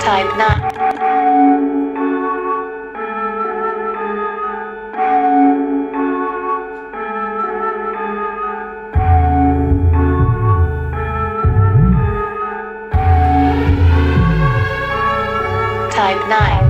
Type 9. Type 9.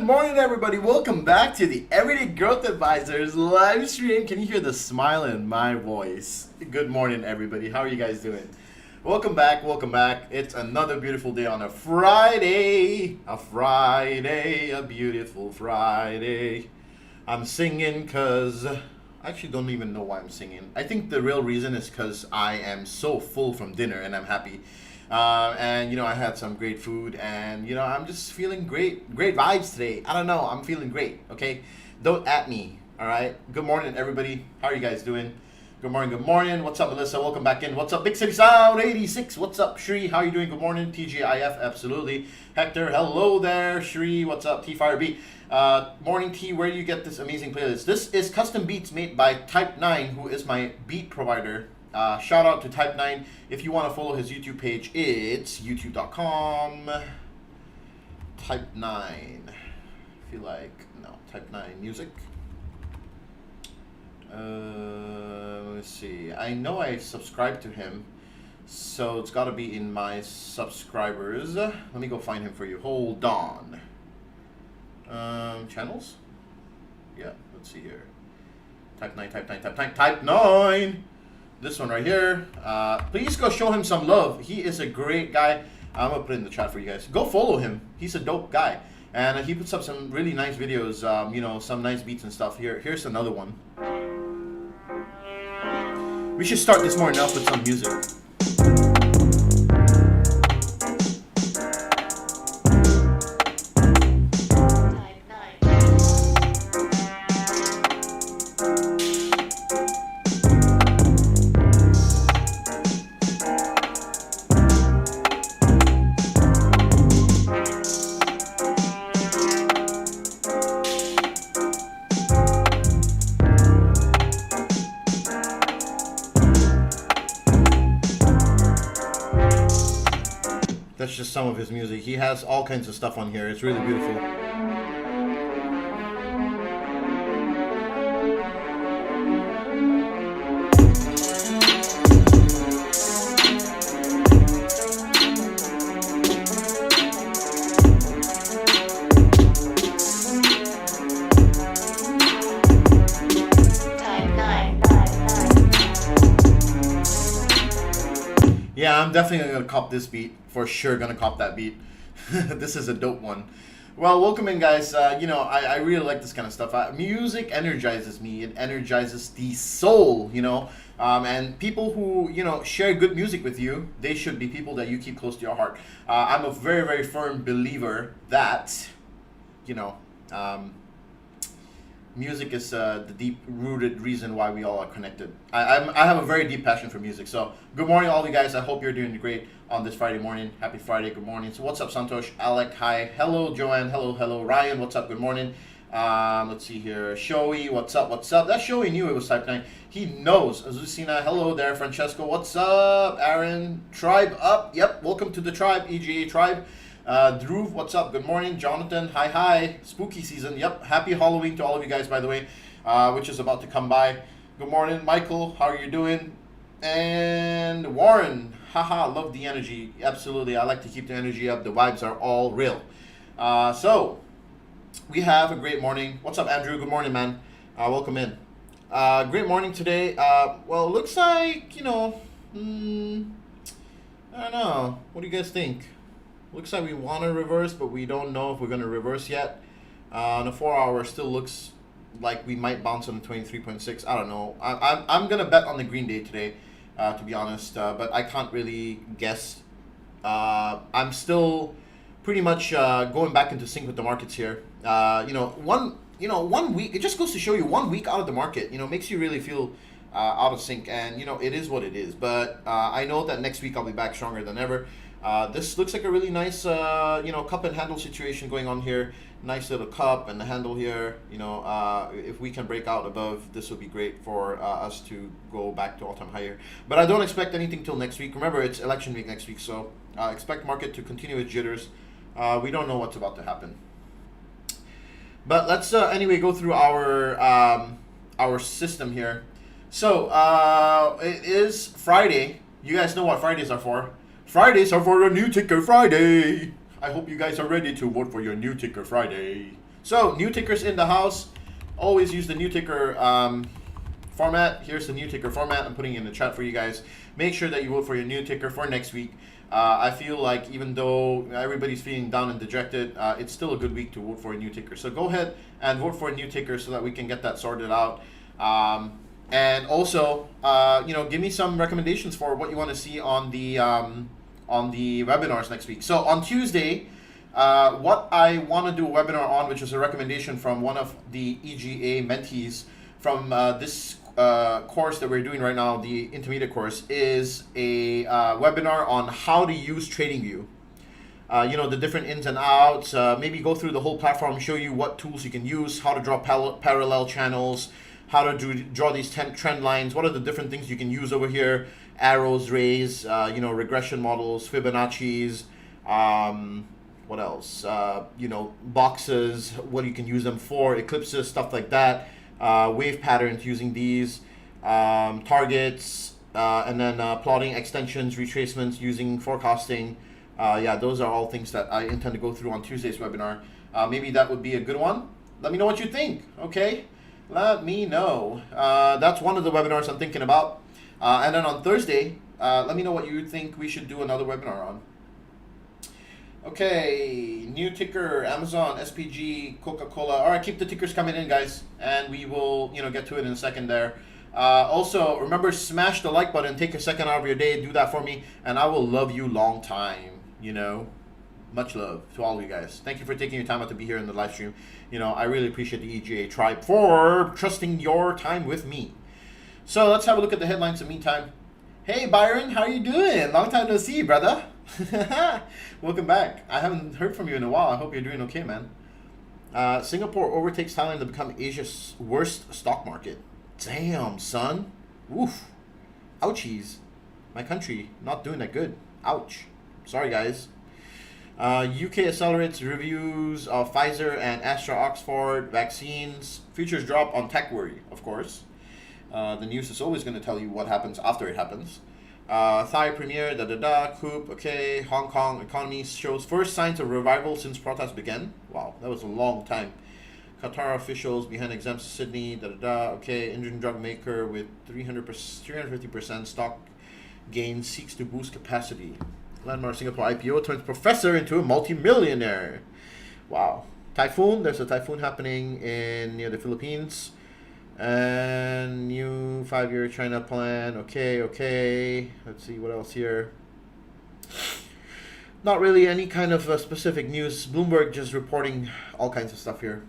morning, everybody. Welcome back to the Everyday Growth Advisors live stream. Can you hear the smile in my voice? Good morning, everybody. How are you guys doing? Welcome back. Welcome back. It's another beautiful day on a Friday. A beautiful Friday. I'm singing because I actually don't even know why I'm singing. I think the real reason is because I am so full from dinner and I'm happy. And I had some great food, and I'm just feeling great vibes today. I don't know, I'm feeling great. Okay, don't at me. All right. Good morning, everybody. How are you guys doing? Good morning. Good morning. What's up, Melissa? Welcome back in. What's up, Big City Sound 86? What's up, Shri? How are you doing? Good morning. TGIF, absolutely. Hector, hello there. Shri, what's up? T5B. Morning T, where do you get this amazing playlist? This is custom beats made by Type 9, who is my beat provider. Shout out to Type 9. If you want to follow his YouTube page, it's youtube.com. Type 9. I feel like, no, Type 9 music. Let's see. I know I subscribed to him, so it's got to be in my subscribers. Let me go find him for you. Hold on. Channels? Yeah, let's see here. Type 9, Type 9, Type 9, Type 9! This one right here. Please go show him some love. He is a great guy. I'm gonna put it in the chat for you guys. Go follow him. He's a dope guy, and he puts up some really nice videos. Some nice beats and stuff. Here's another one. We should start this morning off with some music. That's just some of his music. He has all kinds of stuff on here. It's really beautiful. Yeah, I'm definitely gonna cop this beat. For sure gonna cop that beat. This is a dope one. Well, welcome in, guys. I really like this kind of stuff. Music energizes me. It energizes the soul, and people who, share good music with you, they should be people that you keep close to your heart. I'm a very, very firm believer that, music is the deep-rooted reason why we all are connected. I have a very deep passion for music. So good morning, all you guys. I hope you're doing great on this Friday morning. Happy Friday. Good morning. So what's up, Santosh? Alec, hi. Hello, Joanne. Hello. Ryan, what's up? Good morning. Let's see here. Shoei, what's up? That Shoei knew it was Type 9. He knows. Azucena, hello there. Francesco, what's up? Aaron, Tribe up. Yep, welcome to the tribe, EGA Tribe. Dhruv, what's up? Good morning. Jonathan, hi. Spooky season. Yep. Happy Halloween to all of you guys, by the way, which is about to come by. Good morning, Michael. How are you doing? And Warren, haha, love the energy. Absolutely. I like to keep the energy up. The vibes are all real. So we have a great morning. What's up, Andrew? Good morning, man. Welcome in. Great morning today. Well, it looks like, I don't know. What do you guys think? Looks like we want to reverse, but we don't know if we're going to reverse yet. The 4 hour still looks like we might bounce on the 23.6. I don't know. I'm going to bet on the green day today, to be honest, but I can't really guess. I'm still pretty much going back into sync with the markets here. 1 week, it just goes to show you 1 week out of the market, makes you really feel out of sync, and it is what it is. But I know that next week I'll be back stronger than ever. This looks like a really nice, cup and handle situation going on here. Nice little cup and the handle here. If we can break out above, this would be great for us to go back to all-time high here. But I don't expect anything till next week. Remember, it's election week next week, so expect market to continue with jitters. We don't know what's about to happen. But let's anyway go through our system here. So it is Friday. You guys know what Fridays are for. Fridays are for a new ticker Friday. I hope you guys are ready to vote for your new ticker Friday. So new tickers in the house. Always use the new ticker format. Here's the new ticker format. I'm putting it in the chat for you guys. Make sure that you vote for your new ticker for next week. I feel like even though everybody's feeling down and dejected, it's still a good week to vote for a new ticker. So go ahead and vote for a new ticker so that we can get that sorted out. And also, give me some recommendations for what you want to see on the webinars next week. So on Tuesday, what I want to do a webinar on, which is a recommendation from one of the EGA mentees from this course that we're doing right now, the intermediate course, is a webinar on how to use TradingView. The different ins and outs, maybe go through the whole platform, show you what tools you can use, how to draw parallel channels, how to draw these trend lines, what are the different things you can use over here, arrows, rays, regression models, Fibonacci's, what else, boxes, what you can use them for, eclipses, stuff like that, wave patterns using these, targets, and then plotting extensions, retracements using forecasting. Those are all things that I intend to go through on Tuesday's webinar. Maybe that would be a good one. Let me know what you think, okay? Let me know. That's one of the webinars I'm thinking about. And then on Thursday, let me know what you think we should do another webinar on. Okay, new ticker, Amazon, SPG, Coca-Cola. All right, keep the tickers coming in, guys, and we will, get to it in a second there. Also, remember, smash the like button. Take a second out of your day. Do that for me, and I will love you long time, Much love to all of you guys. Thank you for taking your time out to be here in the live stream. I really appreciate the EGA tribe for trusting your time with me. So let's have a look at the headlines in the meantime. Hey, Byron, how are you doing? Long time no see, brother. Welcome back. I haven't heard from you in a while. I hope you're doing okay, man. Singapore overtakes Thailand to become Asia's worst stock market. Damn, son. Oof. Ouchies. My country not doing that good. Ouch. Sorry, guys. UK accelerates reviews of Pfizer and Astra Oxford vaccines. Futures drop on tech worry, of course. The news is always going to tell you what happens after it happens. Thai premier, coup, okay. Hong Kong economy shows first signs of revival since protests began. Wow, that was a long time. Qatar officials behind exempt Sydney, okay. Indian drug maker with 350% stock gain seeks to boost capacity. Landmark Singapore IPO turns professor into a multi-millionaire. Wow. Typhoon, there's a typhoon happening near the Philippines. And new 5-year China plan. Okay. Let's see what else here. Not really any kind of specific news. Bloomberg just reporting all kinds of stuff here.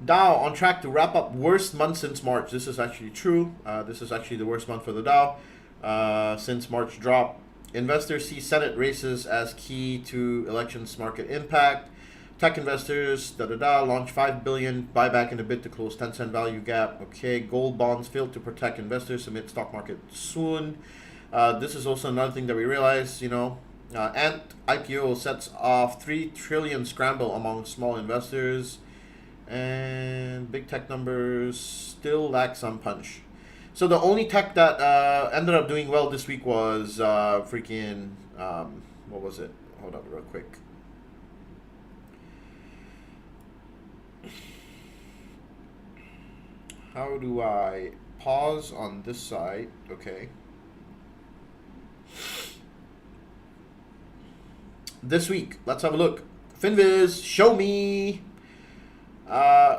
Dow on track to wrap up worst month since March. This is actually true. This is actually the worst month for the Dow since March drop. Investors see Senate races as key to elections market impact. Tech investors, launch $5 billion buyback in a bid to close 10-cent value gap. Okay, gold bonds failed to protect investors amid stock market swoon. This is also another thing that we realize, Ant IPO sets off 3 trillion scramble among small investors. And big tech numbers still lack some punch. So the only tech that ended up doing well this week was what was it? Hold up real quick. How do I pause on this side? Okay. This week, let's have a look. FinViz, show me.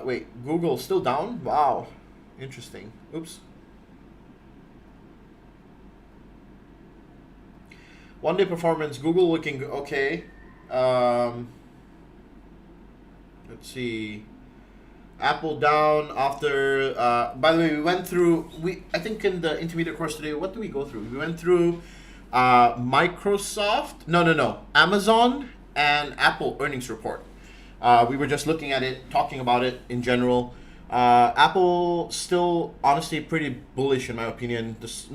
Wait, Google still down? Wow, interesting. Oops. One day performance, Google looking okay. Let's see. Apple down after, by the way, we went through, I think in the intermediate course today, what do we go through? We went through Microsoft, no, Amazon and Apple earnings report. We were just looking at it, talking about it in general. Apple still, honestly, pretty bullish in my opinion. This,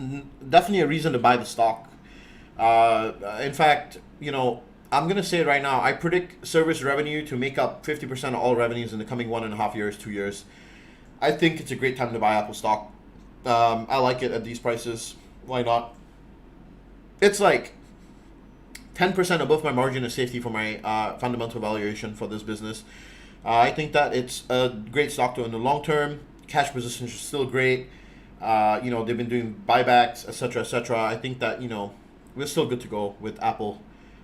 definitely a reason to buy the stock. In fact, I'm going to say it right now. I predict service revenue to make up 50% of all revenues in the coming 1.5 years, 2 years. I think it's a great time to buy Apple stock. I like it at these prices. Why not? It's like 10% above my margin of safety for my fundamental valuation for this business. I think that it's a great stock to in the long term. Cash positions are still great. You know, they've been doing buybacks, etc., etc. I think that, you know, we're still good to go with Apple.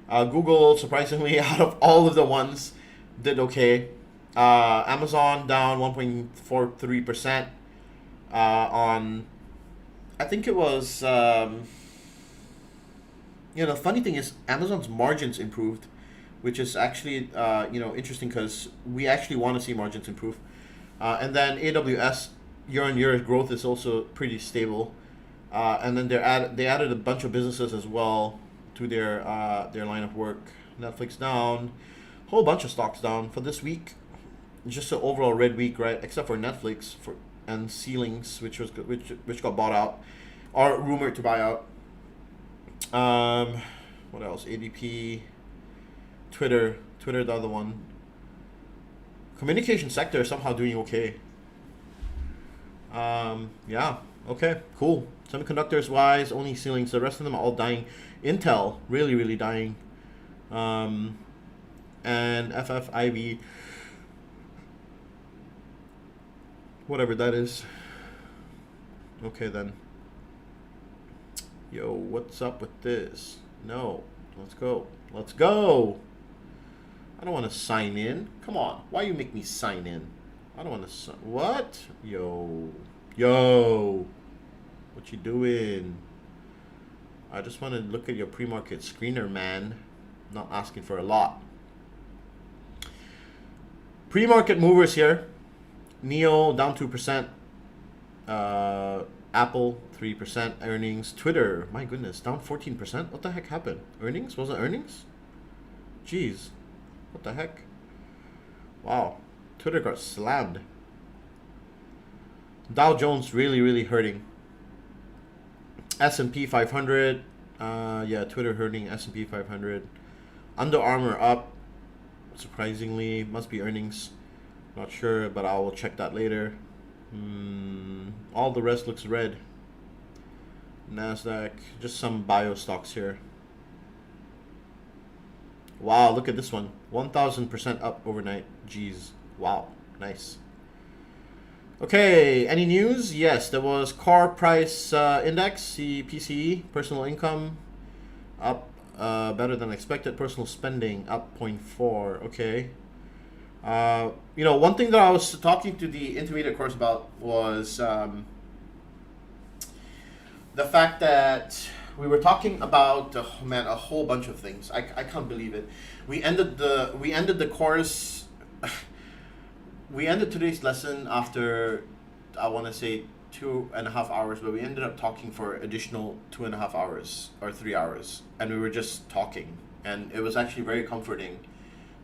Google, surprisingly, out of all of the ones, did okay. Amazon down 1.43% on, I think it was, you know, the funny thing is Amazon's margins improved, which is actually, you know, interesting because we actually want to see margins improve. And then AWS year-on-year growth is also pretty stable. And then they added a bunch of businesses as well to their line of work. Netflix down, whole bunch of stocks down for this week. Just an overall red week, right? Except for Netflix and Ceilings, which got bought out or rumored to buy out. What else? ADP, Twitter, the other one. Communication sector is somehow doing okay. Yeah, okay, cool. Semiconductors wise, only Ceilings. The rest of them are all dying. Intel, really, really dying. And FFIV, whatever that is. Okay then. Yo, what's up with this? No, let's go. Let's go. I don't want to sign in. Come on, why you make me sign in? I don't want to. What? Yo, what you doing? I just want to look at your pre-market screener, man. Not asking for a lot. Pre-market movers here. NEO down 2%. Apple 3% earnings. Twitter, my goodness, down 14%. What the heck happened? Earnings? Was it earnings? Jeez, what the heck? Wow, Twitter got slammed. Dow Jones really, really hurting. S&P 500, yeah, Twitter hurting. S&P 500. Under Armour up, surprisingly, must be earnings. Not sure, but I will check that later. All the rest looks red. Nasdaq, just some bio stocks here. Wow, look at this one, 1,000% up overnight. Jeez, wow, nice. Okay, any news? Yes, there was car price index, PCE, personal income up better than expected. Personal spending up 0.4. Okay. You know, one thing that I was talking to the intermediate course about was the fact that we were talking about a whole bunch of things. I can't believe it. We ended the course. We ended today's lesson after, I want to say, 2.5 hours, but we ended up talking for additional 2.5 hours or 3 hours, and we were just talking, and it was actually very comforting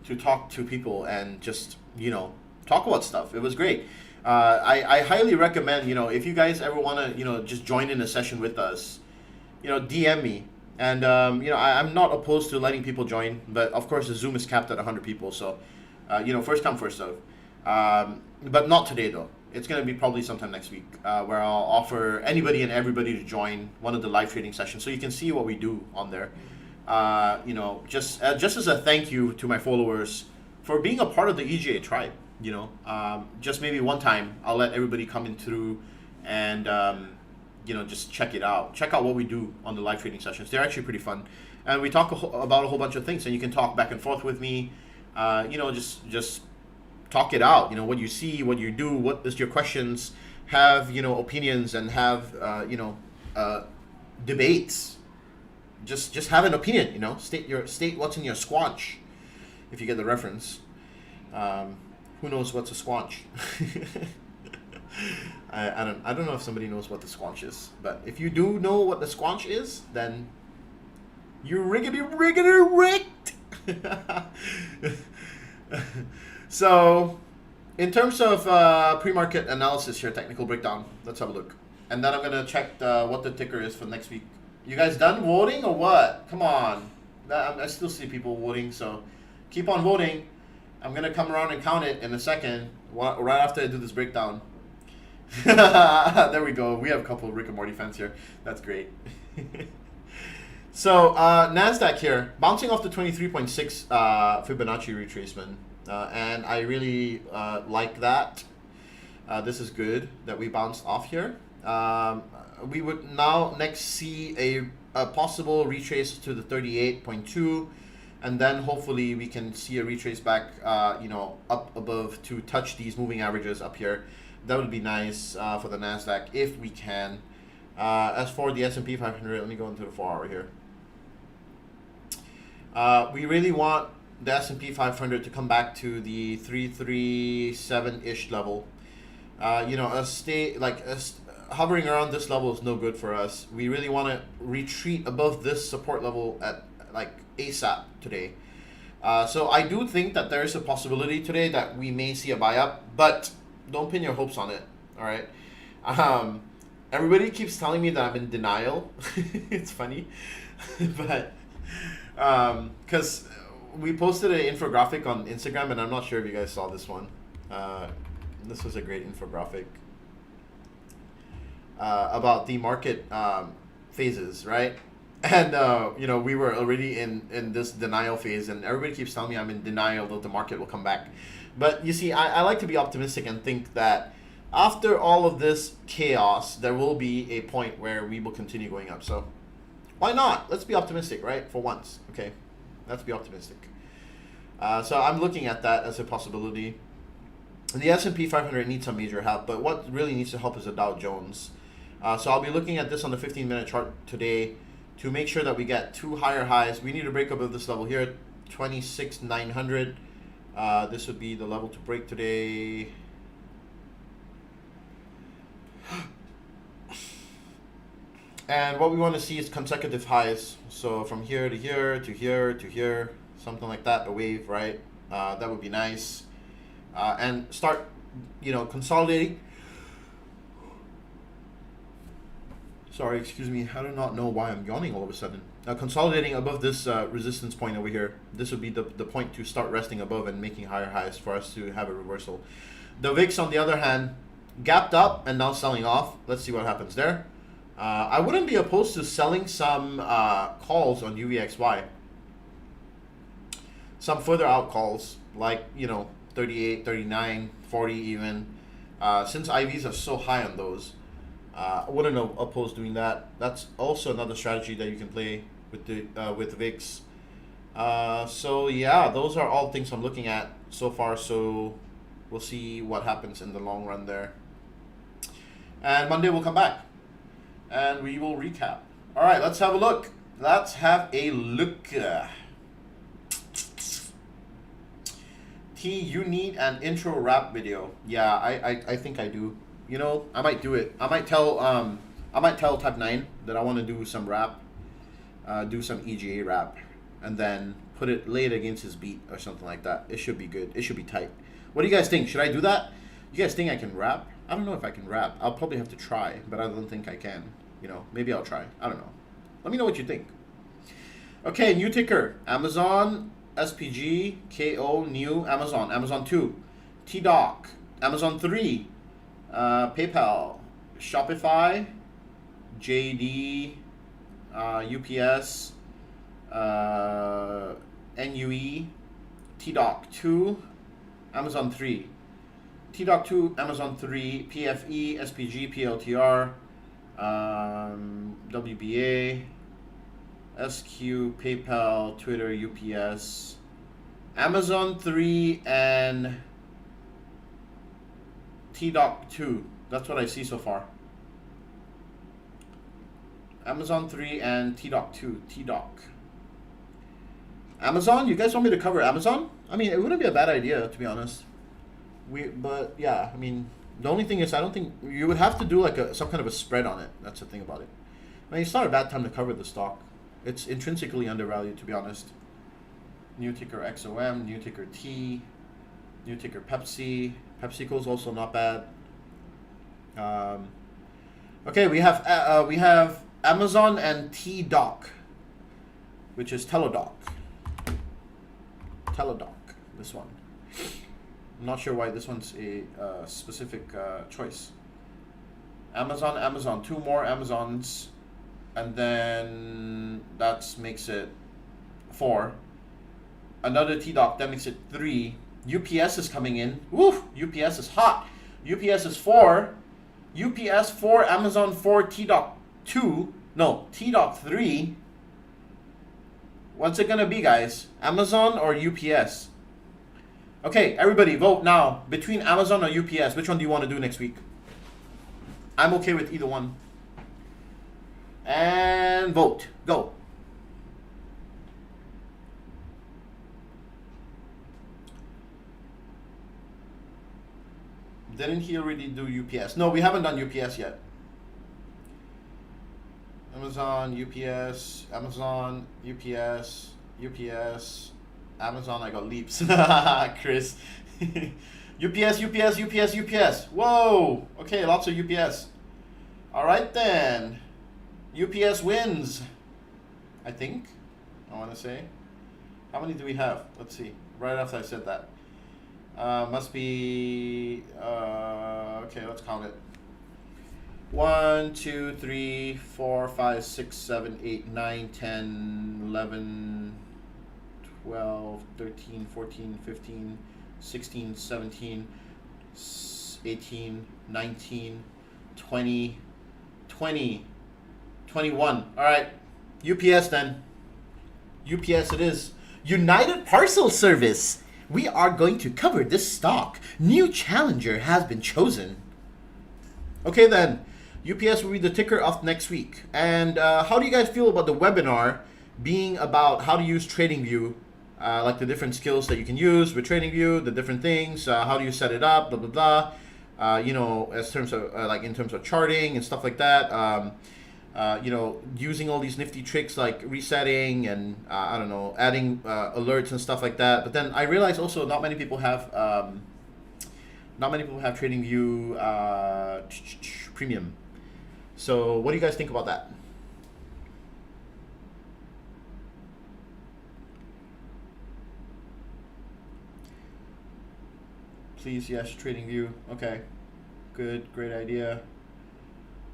to talk to people and just, you know, talk about stuff. It was great. I highly recommend, you know, if you guys ever want to, you know, just join in a session with us, you know, DM me. And, you know, I'm not opposed to letting people join, but of course the Zoom is capped at 100 people. So, you know, first come, first serve. But not today though. It's going to be probably sometime next week, where I'll offer anybody and everybody to join one of the live trading sessions so you can see what we do on there. You know, just as a thank you to my followers for being a part of the EGA tribe. You know, just maybe one time I'll let everybody come in through and you know, just check it out. Check out what we do on the live trading sessions. They're actually pretty fun, and we talk about a whole bunch of things. And you can talk back and forth with me. You know, just talk it out. You know, what you see, what you do, what is your questions. Have, you know, opinions and have you know, debates. Just have an opinion. You know, state what's in your squanch, if you get the reference. Who knows what's a squanch? I don't know if somebody knows what the squanch is, but if you do know what the squanch is, then you're riggedy rigged. So, in terms of pre-market analysis here, technical breakdown, let's have a look, and then I'm gonna check what the ticker is for next week. You guys done voting or what? Come on, I still see people voting, so keep on voting. I'm going to come around and count it in a second, right after I do this breakdown. There we go. We have a couple of Rick and Morty fans here. That's great. So Nasdaq here, bouncing off the 23.6 Fibonacci retracement, and I really like that. This is good that we bounced off here. We would now next see a possible retrace to the 38.2, and then hopefully we can see a retrace back, you know, up above to touch these moving averages up here. That would be nice for the Nasdaq if we can. As for the S&P 500, let me go into the 4-hour here. We really want the S&P 500 to come back to the 337-ish level. You know, hovering around this level is no good for us. We really want to retreat above this support level at like ASAP today. So I do think that there is a possibility today that we may see a buy up, but don't pin your hopes on it. All right. Everybody keeps telling me that I'm in denial. It's funny, but because we posted an infographic on Instagram, and I'm not sure if you guys saw this one. This was a great infographic about the market phases, right? And you know, we were already in this denial phase, and everybody keeps telling me I'm in denial that the market will come back. But you see, I like to be optimistic and think that after all of this chaos, there will be a point where we will continue going up. So why not? Let's be optimistic, right? For once, okay? Let's be optimistic. So I'm looking at that as a possibility. The S&P 500 needs some major help, but what really needs to help is the Dow Jones. So I'll be looking at this on the 15-minute chart today to make sure that we get two higher highs. We need to break above this level here, 26,900. This would be the level to break today. And what we want to see is consecutive highs. So from here to here to here to here, something like that, a wave, right? That would be nice. And start, you know, consolidating. Sorry, excuse me. I do not know why I'm yawning all of a sudden. Consolidating above this resistance point over here. This would be the point to start resting above and making higher highs for us to have a reversal. The VIX, on the other hand, gapped up and now selling off. Let's see what happens there. I wouldn't be opposed to selling some calls on UVXY. Some further out calls, like, you know, 38, 39, 40 even. Since IVs are so high on those, I wouldn't oppose doing that. That's also another strategy that you can play with the VIX. So yeah, those are all things I'm looking at so far. So we'll see what happens in the long run there. And Monday we'll come back and we will recap. All right, let's have a look. Let's have a look. T, you need an intro rap video. Yeah, I think I do. You know, I might do it. I might tell Type 9 that I want to do some rap, do some EGA rap, and then lay it against his beat or something like that. It should be good. It should be tight. What do you guys think? Should I do that? You guys think I can rap? I don't know if I can rap. I'll probably have to try, but I don't think I can. You know, maybe I'll try. I don't know. Let me know what you think. Okay, new ticker. Amazon, SPG, KO, new, Amazon, Amazon 2, T-Doc, Amazon 3, PayPal, Shopify, JD, UPS, NUE, T-Doc 2, Amazon 3. T-Doc 2, Amazon 3, PFE, SPG, PLTR, WBA, SQ, PayPal, Twitter, UPS, Amazon 3, and T-Doc 2. That's what I see so far. Amazon 3 and T-Doc 2. T-Doc. Amazon? You guys want me to cover Amazon? I mean, it wouldn't be a bad idea, to be honest. But yeah, I mean, the only thing is, I don't think you would have to do like some kind of a spread on it. That's the thing about it. I mean, it's not a bad time to cover the stock. It's intrinsically undervalued, to be honest. New ticker XOM, new ticker T, new ticker Pepsi. PepsiCo's also not bad. Okay, we have Amazon and T-Doc, which is Teladoc. Teladoc, this one. I'm not sure why this one's a specific choice. Amazon, Amazon, two more Amazons. and then that makes it 4. Another T-Dock, that makes it 3. UPS is coming in. Woof! UPS is hot. UPS is 4. UPS 4, Amazon 4, T-Dock 2. No, T-Dock 3. What's it gonna be, guys? Amazon or UPS? Okay, everybody vote now. Between Amazon or UPS, which one do you want to do next week? I'm okay with either one. And vote. Go. Didn't he already do UPS? No, we haven't done UPS yet. Amazon, UPS, Amazon, UPS, UPS, Amazon, I got leaps. Chris. UPS, UPS, UPS, UPS. Whoa! Okay, lots of UPS. Alright then. UPS wins. I think. I want to say. How many do we have? Let's see. Right after I said that. Must be... okay, let's count it. 1, 2, 3, 4, 5, 6, 7, 8, 9, 10, 11, 12, 13, 14, 15, 16, 17, 18, 19, 20, 21. All right. UPS then. UPS it is. United Parcel Service. We are going to cover this stock. New challenger has been chosen. Okay then. UPS will be the ticker of next week. And how do you guys feel about the webinar being about how to use TradingView, like the different skills that you can use with TradingView, the different things, how do you set it up, blah blah blah. You know, as terms of like in terms of charting and stuff like that. You know, using all these nifty tricks like resetting and I don't know, adding alerts and stuff like that. But then I realized also not many people have TradingView Premium. So what do you guys think about that? Please, yes, TradingView. Okay, good, great idea.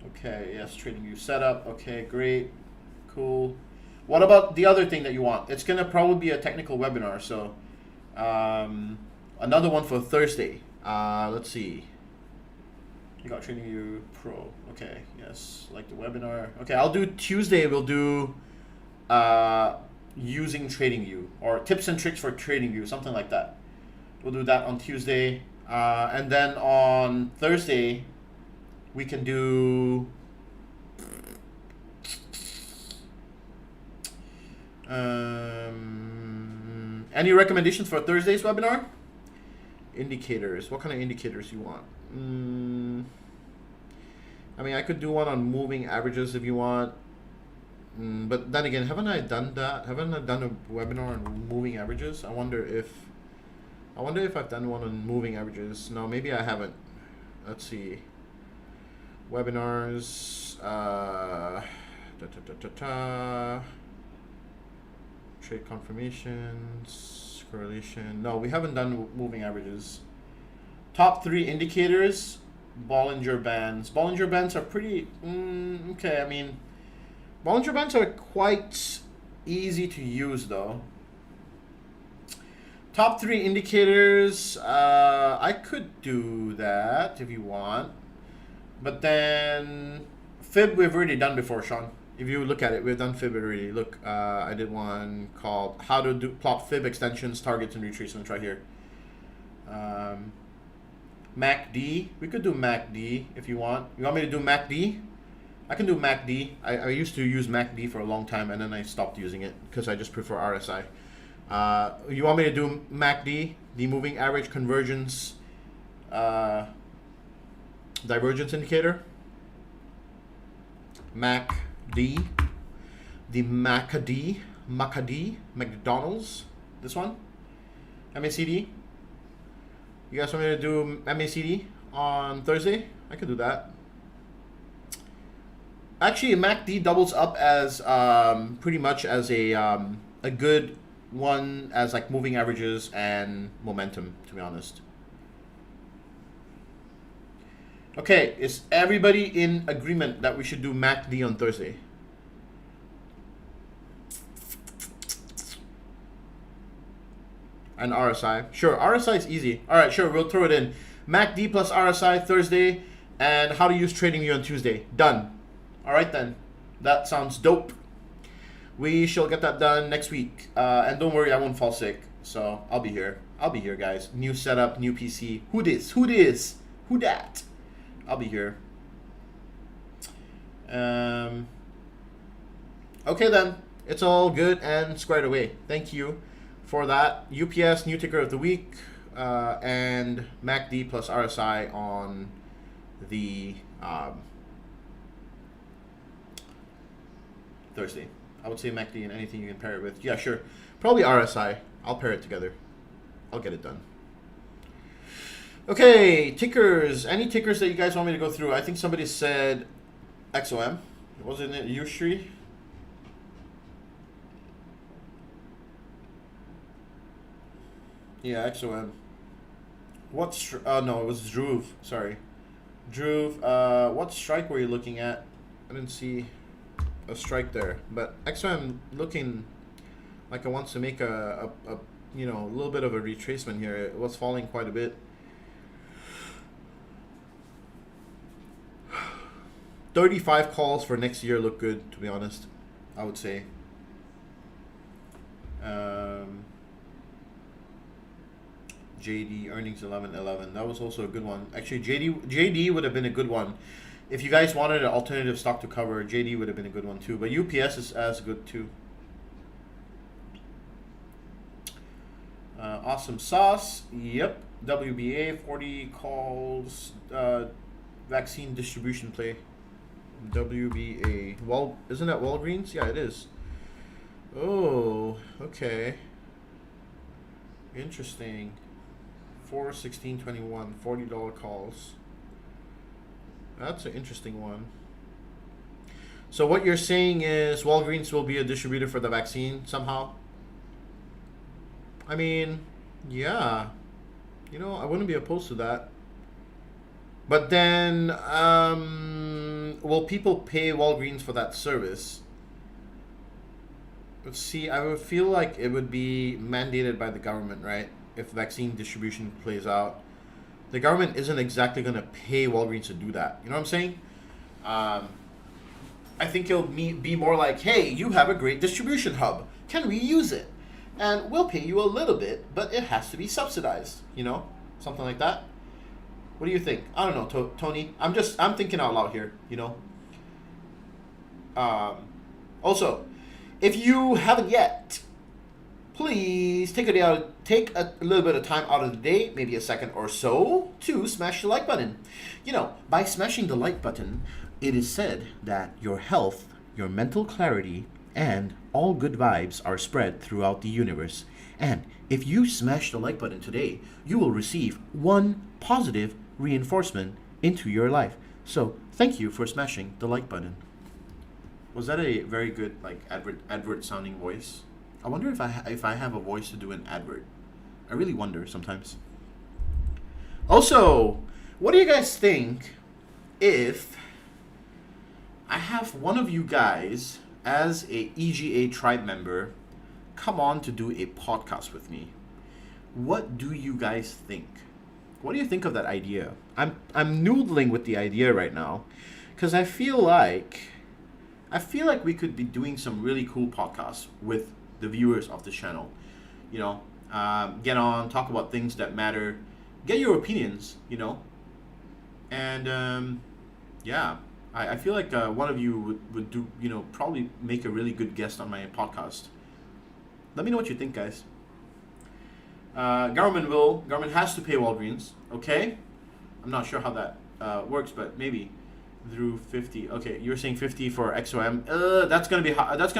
Okay, yes, TradingView setup. Okay, great, cool. What about the other thing that you want? It's gonna probably be a technical webinar, so another one for Thursday. Let's see. You got TradingView Pro. Okay, yes, like the webinar. Okay, I'll do Tuesday. We'll do using TradingView or tips and tricks for TradingView, something like that. We'll do that on Tuesday, and then on Thursday we can do any recommendations for Thursday's webinar? Indicators. What kind of indicators you want? I mean, I could do one on moving averages if you want. But then again, haven't I done that? Haven't I done a webinar on moving averages? I wonder if I've done one on moving averages. No, maybe I haven't. Let's see. Webinars. Trade confirmations. Correlation. No, we haven't done moving averages. Top 3 indicators. Bollinger Bands. Bollinger Bands are pretty... okay, I mean... Bollinger Bands are quite easy to use, though. Top 3 indicators. I could do that if you want. But then... Fib we've already done before, Sean. If you look at it, we've done Fib already. Look, I did one called How to Plot Fib Extensions, Targets, and Retracements right here. MACD. We could do MACD if you want. You want me to do MACD? I can do MACD. I used to use MACD for a long time, and then I stopped using it because I just prefer RSI. You want me to do MACD, the moving average convergence divergence indicator? MACD, the MACD, McDonald's, this one, MACD. You guys want me to do MACD on Thursday? I could do that. Actually, MACD doubles up as pretty much as a good one as like moving averages and momentum, to be honest. Okay, is everybody in agreement that we should do MACD on Thursday? and RSI. Sure, RSI is easy. All right, sure, we'll throw it in. MACD plus RSI Thursday, and how to use TradingView on Tuesday. Done. All right then, that sounds dope. We shall get that done next week. And don't worry, I won't fall sick. So I'll be here. I'll be here, guys. New setup, new PC. Who this? Who this? Who that? I'll be here. Okay then, it's all good and squared away. Thank you for that. UPS new ticker of the week, and MACD plus RSI on the Thursday. I would say MACD and anything you can pair it with. Yeah, sure. Probably RSI. I'll pair it together. I'll get it done. Okay, tickers. Any tickers that you guys want me to go through? I think somebody said XOM. Wasn't it Ushri? Yeah, XOM. What's no, it was Dhruv. Sorry, Dhruv. What strike were you looking at? I didn't see a strike there, but XOM looking like it wants to make a you know, a little bit of a retracement here. It was falling quite a bit. 35 calls for next year look good, to be honest. I would say. JD earnings 11.11. That was also a good one. Actually, JD would have been a good one. If you guys wanted an alternative stock to cover, JD would have been a good one too. But UPS is as good too. Awesome sauce. Yep. WBA 40 calls. Vaccine distribution play. WBA. Well, isn't that Walgreens? Yeah, it is. Oh, okay. Interesting. 4/16/21, $40 calls. That's an interesting one. So what you're saying is Walgreens will be a distributor for the vaccine somehow? I mean, yeah. You know, I wouldn't be opposed to that. But then, will people pay Walgreens for that service? Let's see, I would feel like it would be mandated by the government, right? If vaccine distribution plays out. The government isn't exactly going to pay Walgreens to do that. You know what I'm saying? I think it'll be more like, hey, you have a great distribution hub. Can we use it? And we'll pay you a little bit, but it has to be subsidized. You know? Something like that. What do you think? I don't know, Tony. I'm thinking out loud here, you know? Also, if you haven't yet, please take a little bit of time out of the day, maybe a second or so, to smash the like button. You know, by smashing the like button, it is said that your health, your mental clarity, and all good vibes are spread throughout the universe. And if you smash the like button today, you will receive one positive reinforcement into your life. So thank you for smashing the like button. Was that a very good like advert sounding voice? I wonder if I have a voice to do an advert. I really wonder sometimes. Also, what do you guys think if I have one of you guys as a EGA tribe member come on to do a podcast with me? What do you guys think? What do you think of that idea? I'm noodling with the idea right now because I feel like we could be doing some really cool podcasts with the viewers of the channel. You know, get on, talk about things that matter, get your opinions, you know. And yeah, I feel like one of you would do, you know, probably make a really good guest on my podcast. Let me know what you think, guys. Government has to pay Walgreens, okay? I'm not sure how that works, but maybe through 50. Okay, you're saying 50 for XOM. That's gonna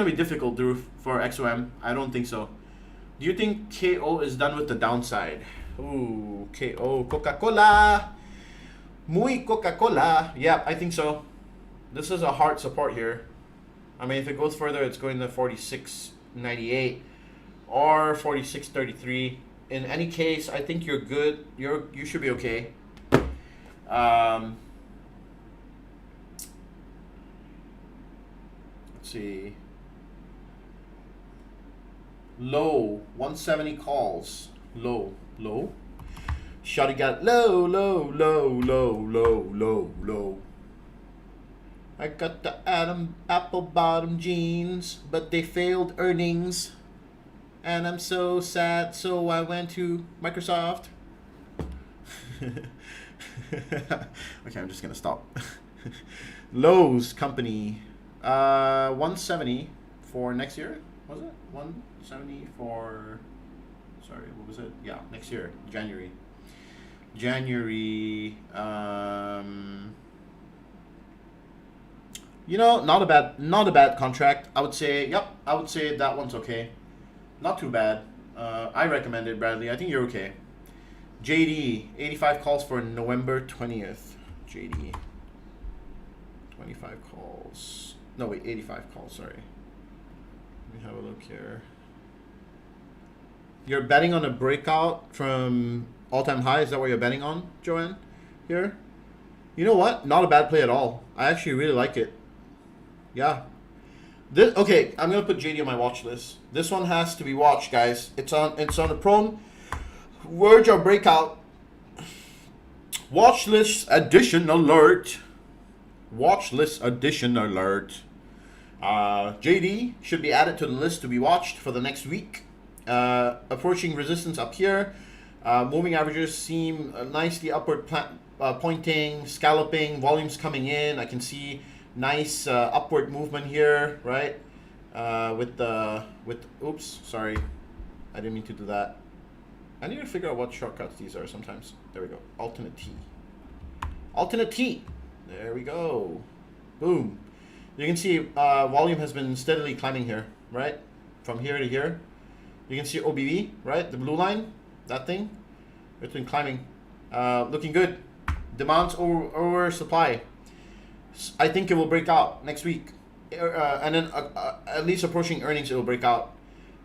be difficult, Drew, for XOM. I don't think so. Do you think KO is done with the downside? Ooh, KO, Coca-Cola, muy Coca-Cola. Yeah, I think so. This is a hard support here. I mean, if it goes further, it's going to 46.98 or 46.33. In any case, I think you're good. You should be okay. Let's see. Low 170 calls. Low. Shawty got low. I got the apple bottom jeans, but they failed earnings. And I'm so sad, so I went to Microsoft. Okay, I'm just gonna stop. Lowe's company, 170 for next year. Was it 170 for? Sorry, what was it? Yeah, next year, January. You know, not a bad contract. I would say, yep. I would say that one's okay. Not too bad. I recommend it, Bradley. I think you're okay. JD, 85 calls for November 20th. JD, 25 calls. No, wait, 85 calls, sorry. Let me have a look here. You're betting on a breakout from all-time high? Is that what you're betting on, Joanne? Here? You know what? Not a bad play at all. I actually really like it. Yeah. Okay, I'm gonna put JD on my watch list. This one has to be watched, guys. It's on the prone verge of breakout. Watch list edition alert. Watch list edition alert. JD should be added to the list to be watched for the next week. Approaching resistance up here. Moving averages seem nicely upward pointing, scalloping, volumes coming in. I can see nice upward movement here, right? Oops, sorry, I didn't mean to do that. I need to figure out what shortcuts these are sometimes. There we go. Alternate T. There we go. Boom. You can see volume has been steadily climbing here, right? From here to here. You can see OBV, right? The blue line, that thing. It's been climbing. Looking good. Demand's over supply. I think it will break out next week. And then at least approaching earnings, it will break out.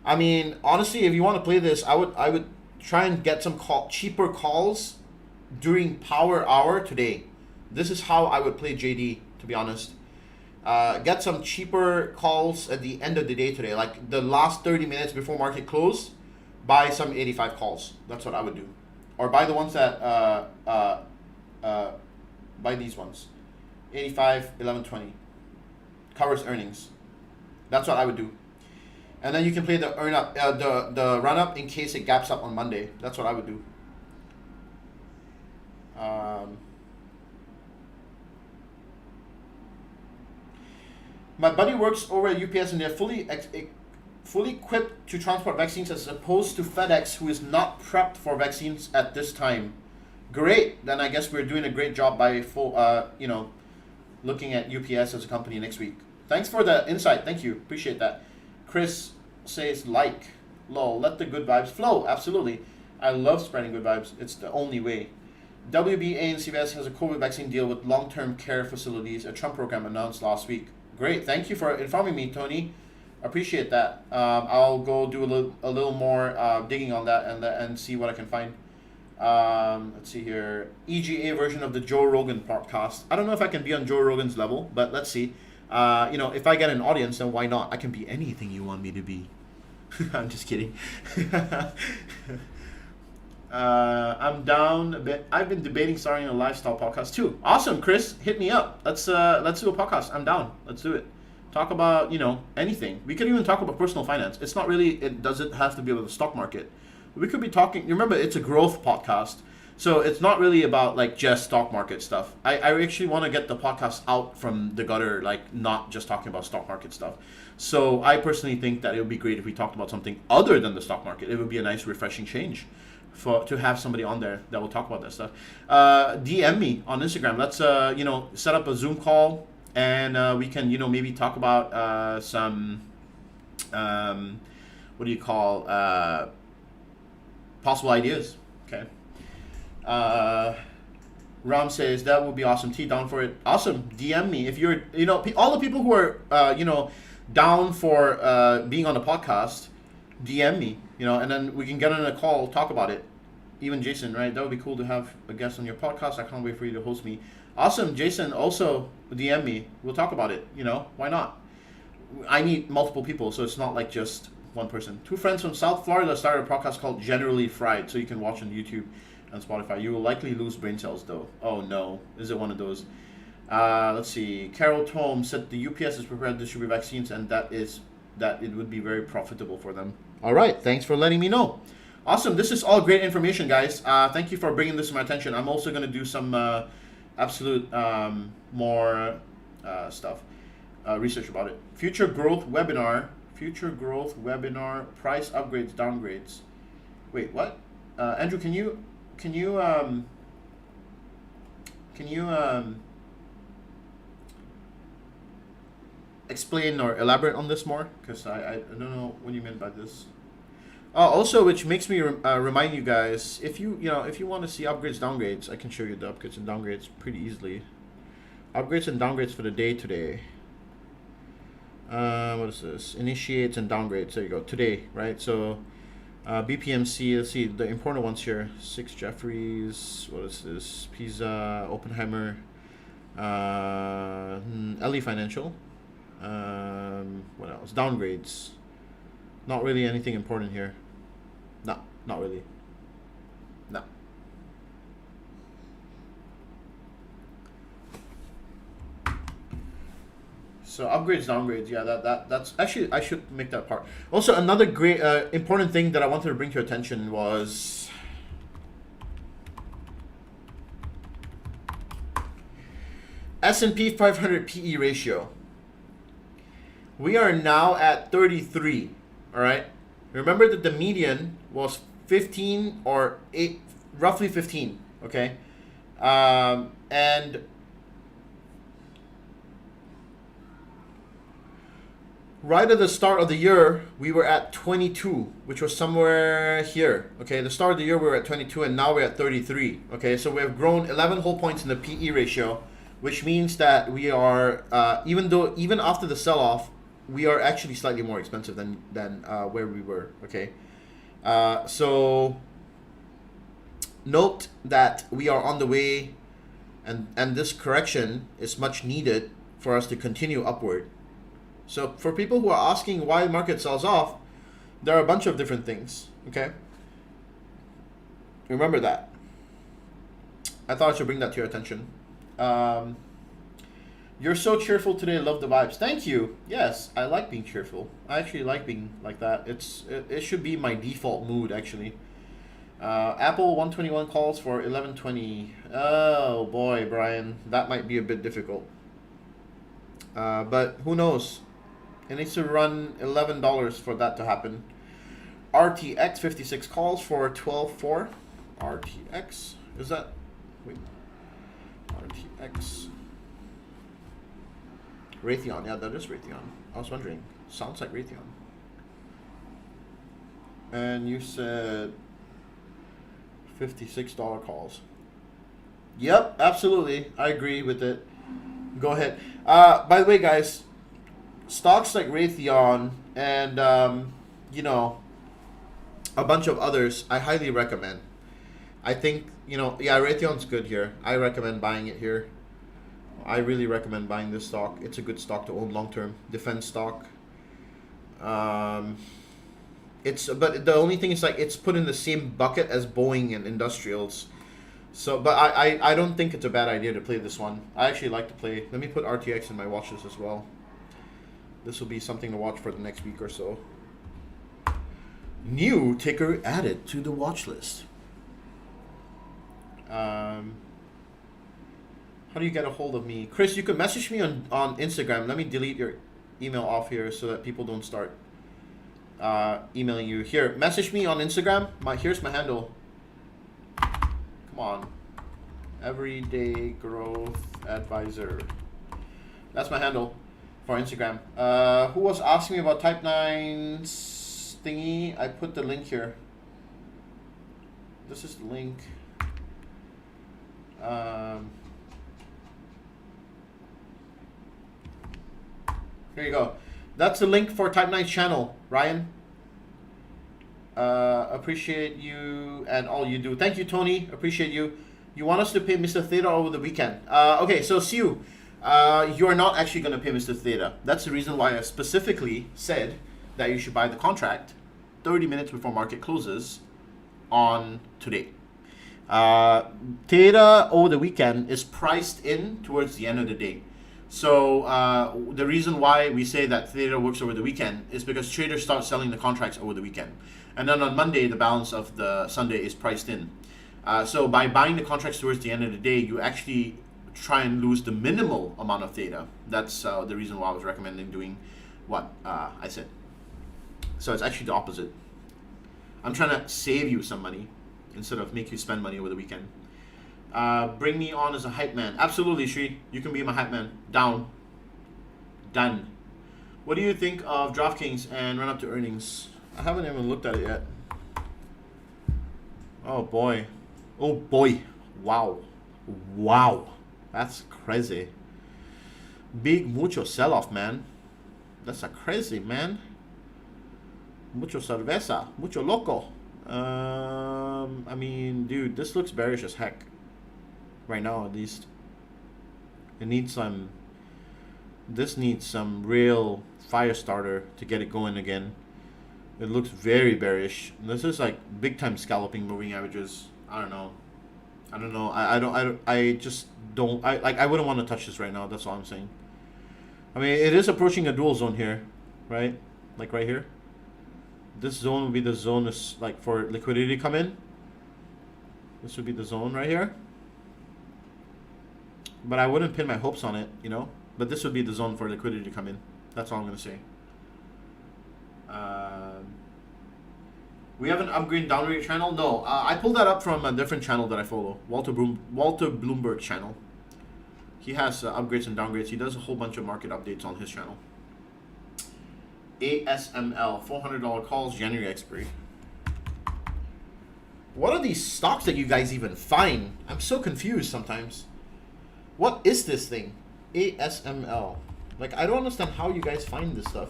I mean, honestly, if you want to play this, I would try and get some cheaper calls during power hour today. This is how I would play JD, to be honest. Get some cheaper calls at the end of the day today, like the last 30 minutes before market close. Buy some 85 calls. That's what I would do, or buy the ones that buy these ones, 85, 11, 20, covers earnings. That's what I would do, and then you can play the the run up in case it gaps up on Monday. That's what I would do. My buddy works over at UPS and they're fully equipped to transport vaccines as opposed to FedEx, who is not prepped for vaccines at this time. Great. Then I guess we're doing a great job by looking at UPS as a company next week. Thanks for the insight. Thank you. Appreciate that. Chris says lol, let the good vibes flow. Absolutely. I love spreading good vibes. It's the only way. WBA and CVS has a COVID vaccine deal with long-term care facilities, a Trump program announced last week. Great, thank you for informing me, Tony. Appreciate that. I'll go do a little more digging on that and see what I can find. Let's see here. EGA version of the Joe Rogan podcast. I don't know if I can be on Joe Rogan's level, but let's see. If I get an audience, then why not? I can be anything you want me to be. I'm just kidding. I'm down a bit. I've been debating starting a lifestyle podcast too. Awesome, Chris. Hit me up. Let's do a podcast. I'm down. Let's do it. Talk about, anything. We could even talk about personal finance. It's not really, it doesn't have to be about the stock market. We could be talking, remember, it's a growth podcast. So it's not really about like just stock market stuff. I actually want to get the podcast out from the gutter, like not just talking about stock market stuff. So I personally think that it would be great if we talked about something other than the stock market. It would be a nice refreshing change to have somebody on there that will talk about that stuff. DM me on Instagram. Let's set up a Zoom call and we can maybe talk about some possible ideas. Okay. Ram says that would be awesome. T, down for it. Awesome. DM me if you're all the people who are down for being on the podcast. DM me, and then we can get on a call, talk about it. Even Jason, right? That would be cool to have a guest on your podcast. I can't wait for you to host me. Awesome, Jason. Also DM me. We'll talk about it. Why not? I need multiple people, so it's not like just one person. 2 friends from South Florida started a podcast called Generally Fried, so you can watch on YouTube and Spotify. You will likely lose brain cells though. Oh no, is it one of those? Let's see. Carol Tome said the UPS is prepared to distribute vaccines, and that it would be very profitable for them. All right, thanks for letting me know. Awesome. This is all great information, guys. Thank you for bringing this to my attention. I'm also going to do some absolute more stuff, research about it. Future growth webinar. Price upgrades, downgrades. Wait, what? Andrew, can you explain or elaborate on this more? Because I don't know what you meant by this. Also, which makes me remind you guys, if you want to see upgrades, downgrades, I can show you the upgrades and downgrades pretty easily. Upgrades and downgrades for the day today. What is this? Initiates and downgrades. There you go. Today, right? So BPMC. Let's see the important ones here. 6 Jeffries. What is this? Pizza, Oppenheimer, LE Financial. What else? Downgrades. Not really anything important here. No, not really. No. So upgrades, downgrades, yeah, that's actually, I should make that part. Also, another great important thing that I wanted to bring to your attention was S&P 500 PE ratio. We are now at 33. All right. Remember that the median was 15 or 8, roughly 15. Okay. And right at the start of the year, we were at 22, which was somewhere here. Okay. The start of the year, we were at 22, and now we're at 33. Okay. So we have grown 11 whole points in the PE ratio, which means that we are, even after the sell-off, we are actually slightly more expensive than where we were. Okay, so note that we are on the way, and this correction is much needed for us to continue upward. So for people who are asking why the market sells off, there are a bunch of different things. Okay, remember that. I thought I should bring that to your attention. You're so cheerful today. Love the vibes. Thank you. Yes, I like being cheerful. I actually like being like that. It should be my default mood, actually. Apple 121 calls for 1120. Oh boy, Brian, that might be a bit difficult. But who knows? It needs to run $11 for that to happen. RTX 56 calls for 12.4. RTX, is that? Wait. RTX. Raytheon, yeah, that is Raytheon. I was wondering. Sounds like Raytheon. And you said $56 calls. Yep, absolutely. I agree with it. Go ahead. By the way, guys, stocks like Raytheon and, a bunch of others, I highly recommend. I think, Raytheon's good here. I recommend buying it here. I really recommend buying this stock. It's a good stock to own long term. Defense stock. But the only thing is, like, it's put in the same bucket as Boeing and industrials. So, but I don't think it's a bad idea to play this one. I actually like to play. Let me put RTX in my watch list as well. This will be something to watch for the next week or so. New ticker added to the watch list. How do you get a hold of me? Chris, you can message me on Instagram. Let me delete your email off here so that people don't start emailing you. Here, message me on Instagram. Here's my handle. Come on. Everyday Growth Advisor. That's my handle for Instagram. Who was asking me about Type 9's thingy? I put the link here. This is the link. Here you go. That's the link for Type 9's channel, Ryan. Appreciate you and all you do. Thank you, Tony. Appreciate you. You want us to pay Mr. Theta over the weekend? Okay, so Siu, you are not actually going to pay Mr. Theta. That's the reason why I specifically said that you should buy the contract 30 minutes before market closes on today. Theta over the weekend is priced in towards the end of the day. So the reason why we say that Theta works over the weekend is because traders start selling the contracts over the weekend. And then on Monday, the balance of the Sunday is priced in. So by buying the contracts towards the end of the day, you actually try and lose the minimal amount of Theta. That's the reason why I was recommending doing what I said. So it's actually the opposite. I'm trying to save you some money instead of make you spend money over the weekend. Bring me on as a hype man. Absolutely, Shri. You can be my hype man. Down. Done. What do you think of DraftKings and run up to earnings? I haven't even looked at it yet. Oh boy. Oh boy. Wow. Wow. That's crazy. Big mucho sell-off, man. That's a crazy, man. Mucho cerveza. Mucho loco. I mean, dude, this looks bearish as heck. Right now, at least. It needs some... This needs some real fire starter to get it going again. It looks very bearish. This is like big time scalloping moving averages. I don't know. I just don't. I wouldn't want to touch this right now. That's all I'm saying. I mean, it is approaching a dual zone here, right? Like right here. This zone would be the zone is like for liquidity to come in. This would be the zone right here. But I wouldn't pin my hopes on it, you know. But this would be the zone for liquidity to come in. That's all I'm gonna say. We have an upgrade downgrade channel. No, I pulled that up from a different channel that I follow. Walter Bloomberg channel. He has upgrades and downgrades. He does a whole bunch of market updates on his channel. ASML, $400 calls, January expiry. What are these stocks that you guys even find? I'm so confused sometimes. What is this thing? ASML. Like, I don't understand how you guys find this stuff.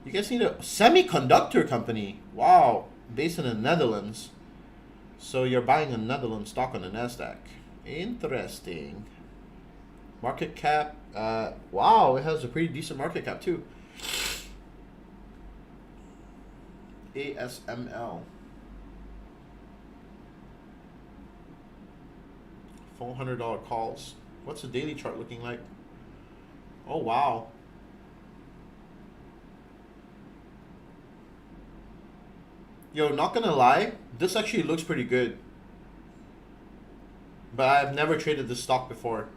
You guys need a semiconductor company. Wow. Based in the Netherlands. So you're buying a Netherlands stock on the NASDAQ. Interesting. Market cap. Wow, it has a pretty decent market cap too. ASML. $400 calls. What's the daily chart looking like? Oh, wow. Yo, not gonna lie, this actually looks pretty good. But I've never traded this stock before.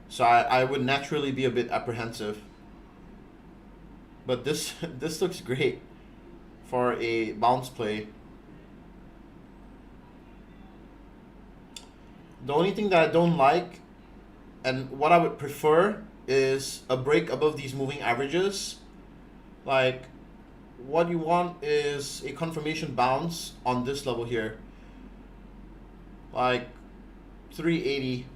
So I would naturally be a bit apprehensive. But this this looks great for a bounce play. The only thing that I don't like, and what I would prefer, is a break above these moving averages. Like, what you want is a confirmation bounce on this level here. Like 380.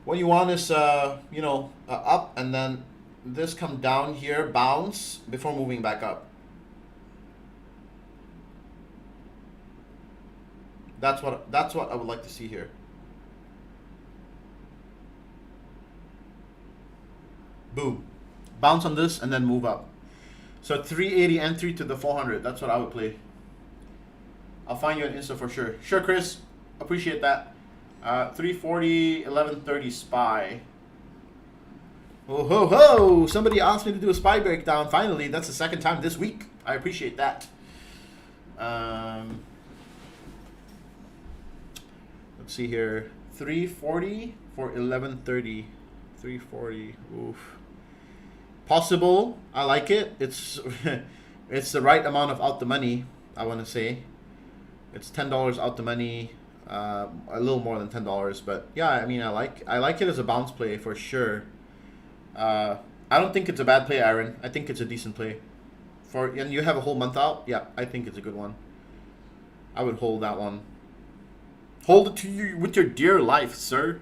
What you want is, you know, up, and then this come down here, bounce, before moving back up. That's what I would like to see here. Boom. Bounce on this and then move up. So 380 entry to the 400. That's what I would play. I'll find you an Insta for sure. Sure, Chris. Appreciate that. 340, 1130 SPY. Oh ho ho! Somebody asked me to do a SPY breakdown. Finally, that's the second time this week. I appreciate that. Let's see here. 340 for 1130. 340. Oof. Possible. I like it. It's it's the right amount of out the money, I want to say. It's $10 out the money. A little more than $10, but yeah, I mean, I like it as a bounce play for sure. I don't think it's a bad play, Aaron. I think it's a decent play. And you have a whole month out. Yeah, I think it's a good one. I would hold that one. Hold it to you with your dear life, sir.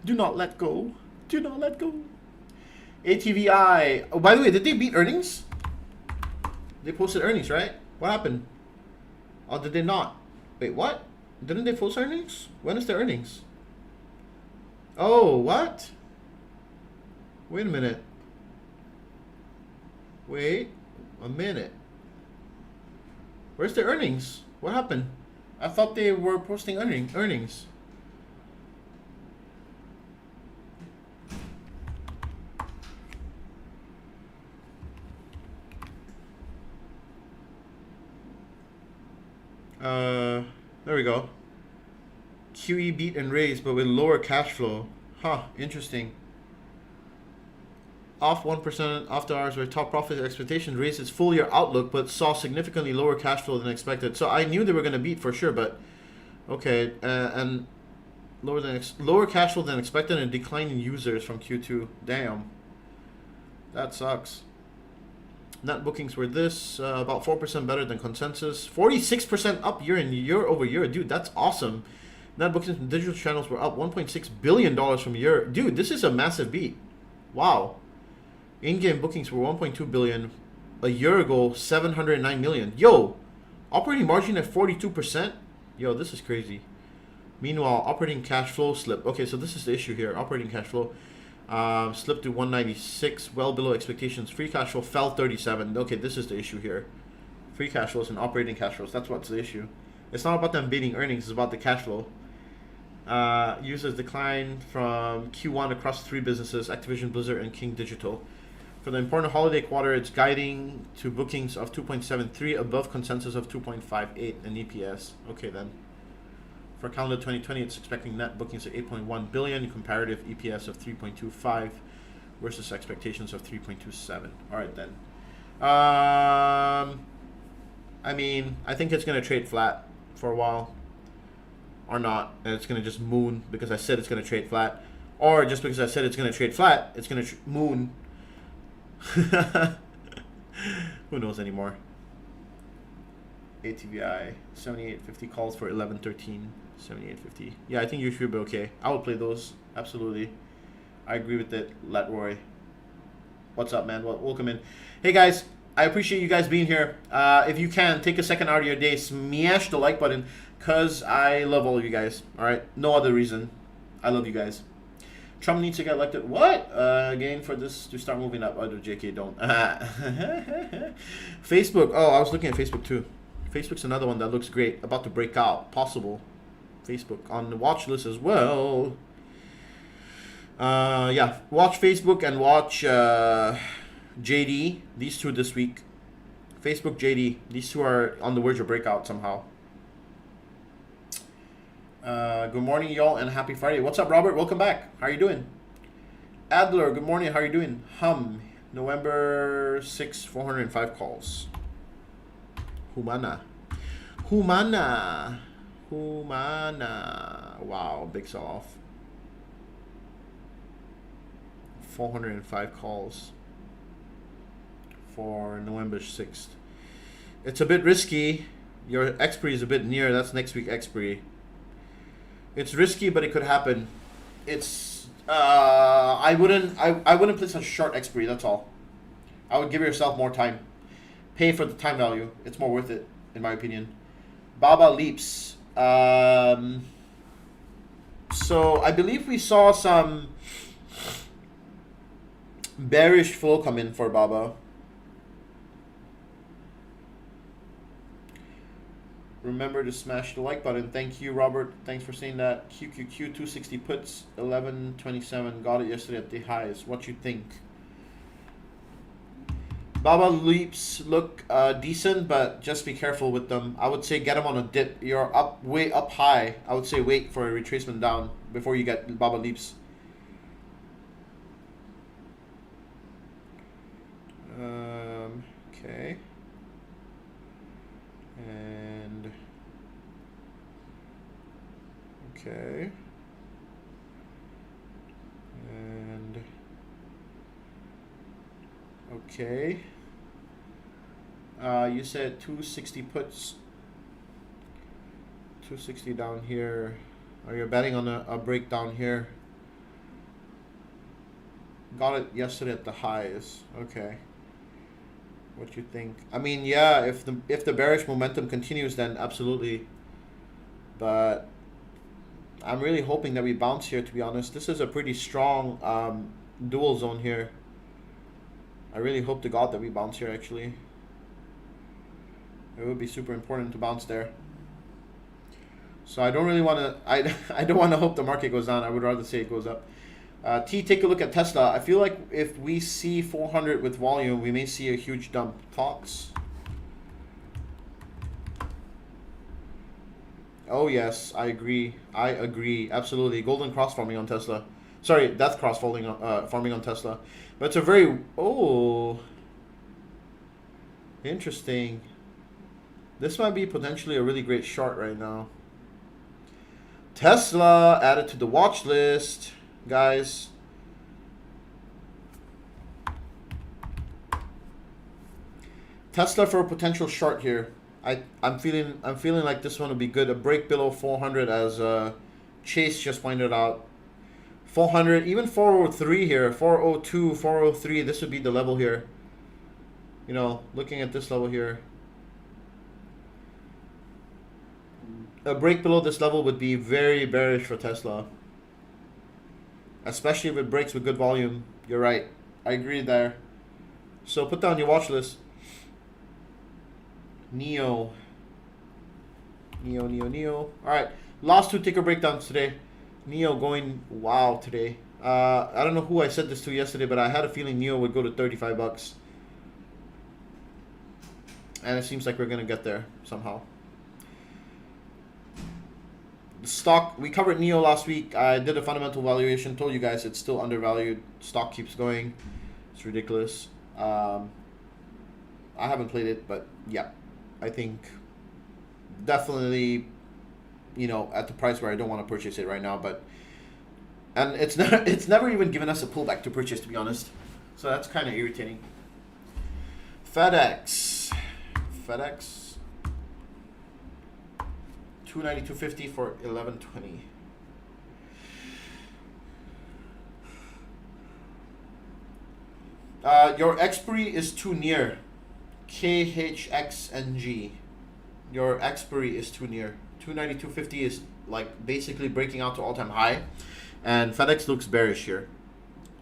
Do not let go. Do not let go. ATVI. Oh, by the way, did they beat earnings? They posted earnings, right? What happened? Oh, did they not? Wait, what? Didn't they post earnings? When is their earnings? Oh, what? Wait a minute. Wait a minute. Where's the earnings? What happened? I thought they were posting earnings. There we go. QE beat and raised, but with lower cash flow. Huh, interesting. Off 1% after hours, where top profit expectation raised its full year outlook, but saw significantly lower cash flow than expected. So I knew they were going to beat for sure, but okay. And lower cash flow than expected, and a decline in users from Q2. Damn, that sucks. Net bookings were this, about 4% better than consensus. 46% up year over year. Dude, that's awesome. Net bookings from digital channels were up $1.6 billion from a year. Dude, this is a massive beat. Wow. In-game bookings were 1.2 billion. A year ago, 709 million. Yo, operating margin at 42%. Yo, this is crazy. Meanwhile, operating cash flow slipped. Okay, so this is the issue here. Operating cash flow slipped to 196, well below expectations. Free cash flow fell 37. Okay, this is the issue here. Free cash flows and operating cash flows. That's what's the issue. It's not about them beating earnings. It's about the cash flow. Users declined from Q1 across 3 businesses, Activision, Blizzard, and King Digital. For the important holiday quarter, it's guiding to bookings of 2.73, above consensus of 2.58, and EPS. Okay then. For calendar 2020, it's expecting net bookings of 8.1 billion, comparative EPS of 3.25 versus expectations of 3.27. All right then. I mean, I think it's going to trade flat for a while. Or not, and it's going to just moon because I said it's going to trade flat. Or just because I said it's going to trade flat, it's going to moon. Who knows anymore? ATVI 7850 calls for 1113. 7850. Yeah, I think you should be okay. I will play those. Absolutely. I agree with it. Letroy. What's up, man? Welcome in. Hey, guys. I appreciate you guys being here. If you can, take a second out of your day. Smash the like button because I love all of you guys. All right? No other reason. I love you guys. Trump needs to get elected. What? Again, for this to start moving up. Oh, JK, don't. Facebook. Oh, I was looking at Facebook too. Facebook's another one that looks great. About to break out. Possible. Facebook on the watch list as well. Yeah, watch Facebook and watch JD. These two this week. Facebook, JD. These two are on the verge of breakout somehow. Good morning, y'all, and happy Friday. What's up, Robert? Welcome back. How are you doing? Adler, good morning. How are you doing? November 6, 405 calls. Humana. Wow, big sell-off. 405 calls for November 6th. It's a bit risky. Your expiry is a bit near. That's next week expiry. It's risky, but it could happen. It's I wouldn't place a short expiry. That's all. I would give yourself more time. Pay for the time value. It's more worth it, in my opinion. Baba Leaps. So I believe we saw some bearish flow come in for Baba. Remember to smash the like button. Thank you, Robert. Thanks for saying that. QQQ 260 puts 1127. Got it yesterday at the highs. What you think? Baba Leaps look decent, but just be careful with them. I would say get them on a dip. You're up way up high. I would say wait for a retracement down before you get Baba Leaps. Okay. And okay. And okay. You said 260 puts. 260 down here. Or you're betting on a breakdown here. Got it yesterday at the highs. Okay. What you think? I mean, yeah, if the bearish momentum continues, then absolutely. But I'm really hoping that we bounce here, to be honest. This is a pretty strong dual zone here. I really hope to God that we bounce here, actually. It would be super important to bounce there. So I don't really want to, I don't want to hope the market goes down. I would rather say it goes up. T, take a look at Tesla. I feel like if we see 400 with volume, we may see a huge dump. Thoughts? Oh yes, I agree. I agree. Absolutely. Golden cross forming on Tesla. Sorry, death cross forming on Tesla. But it's a very, oh, interesting. This might be potentially a really great short right now. Tesla added to the watch list, guys. Tesla for a potential short here. I'm feeling like this one will be good. A break below 400, as Chase just pointed out. 400, even 403 here, 402, 403. This would be the level here. You know, looking at this level here. A break below this level would be very bearish for Tesla. Especially if it breaks with good volume. You're right. I agree there. So put that on your watch list. Neo. Alright. Last two ticker breakdowns today. Neo going wow today. I don't know who I said this to yesterday, but I had a feeling Neo would go to 35 bucks. And it seems like we're going to get there somehow. The stock, we covered Neo last week. I did a fundamental valuation, told you guys it's still undervalued. Stock keeps going. It's ridiculous. I haven't played it, but yeah, I think definitely, you know, at the price where I don't want to purchase it right now, but and it's never even given us a pullback to purchase, to be honest. So that's kind of irritating. FedEx 292.50 for 1120. Your expiry is too near. KHXNG. Your expiry is too near. 292.50 is like basically breaking out to all-time high, and FedEx looks bearish here.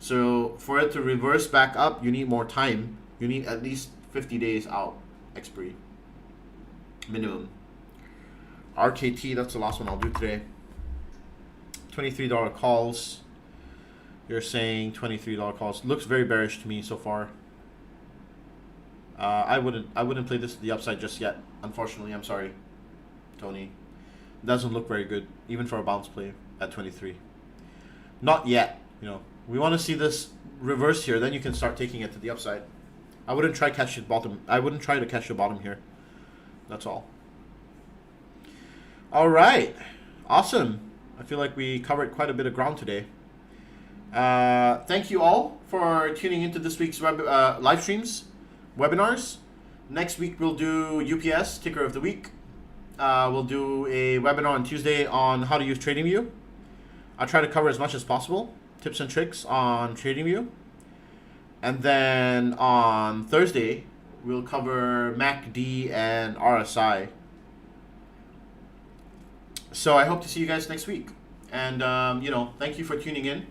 So for it to reverse back up, you need more time. You need at least 50 days out expiry minimum. RKT, that's the last one I'll do today. $23 calls. You're saying $23 calls. Looks very bearish to me so far. I wouldn't play this to the upside just yet. Unfortunately, I'm sorry, Tony. Doesn't look very good, even for a bounce play at 23. Not yet. You know, we want to see this reverse here. Then you can start taking it to the upside. I wouldn't try catch the bottom. I wouldn't try to catch the bottom here. That's all. All right, awesome. I feel like we covered quite a bit of ground today. Thank you all for tuning into this week's live streams, webinars. Next week we'll do UPS ticker of the week. We'll do a webinar on Tuesday on how to use TradingView. I'll try to cover as much as possible, tips and tricks on TradingView. And then on Thursday we'll cover MACD and RSI. So I hope to see you guys next week. And, you know, thank you for tuning in.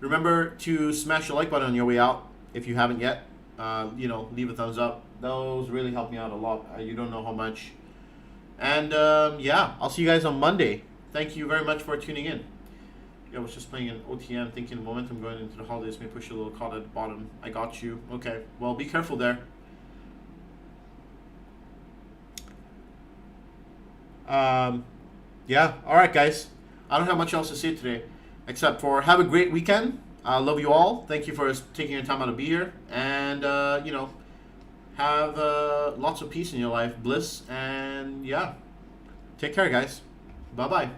Remember to smash the like button on your way out if you haven't yet. You know, leave a thumbs up. Those really help me out a lot. You don't know how much. And, yeah, I'll see you guys on Monday. Thank you very much for tuning in. Yeah, I was just playing an OTM thinking momentum going into the holidays may push a little call at the bottom. I got you. Okay, well, be careful there. Yeah, all right, guys. I don't have much else to say today, except for have a great weekend. I love you all. Thank you for taking your time out to be here. And, you know, have lots of peace in your life, bliss, and, yeah. Take care, guys. Bye-bye.